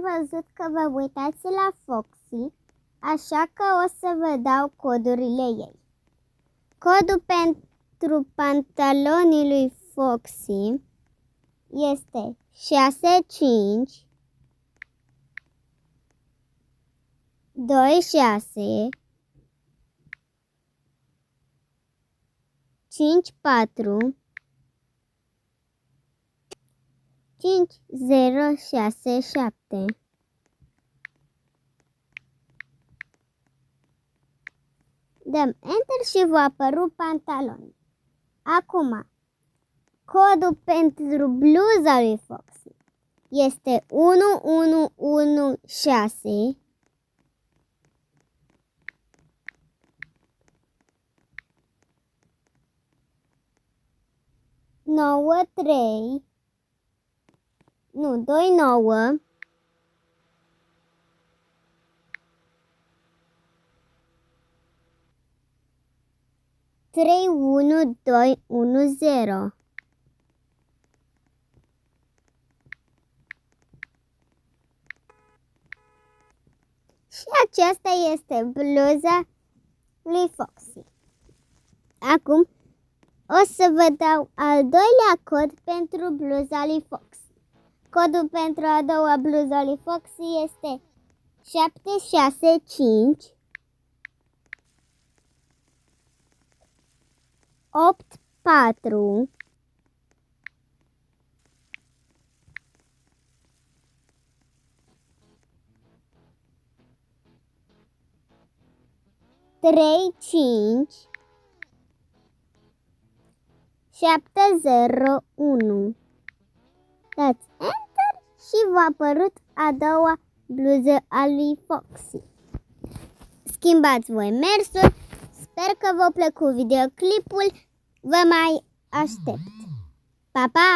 văzut că vă uitați la Foxy, așa că o să vă dau codurile ei. Codul pentru pantalonii lui Foxy este 65 26 54 5067. Dăm Enter și va apăru pantaloni. Acum, codul pentru bluza lui Foxy este 1116 93 29 31210. Și aceasta este bluza lui Foxy. Acum o să vă dau al doilea cod pentru bluza lui Foxy. Codul pentru a doua bluza lui Foxy este 765 84 35 701. Dați Enter și v-a apărut a doua bluză a lui Foxy. Schimbați voi mersul. Sper că v-a plăcut videoclipul. Vă mai aștept. Pa, pa!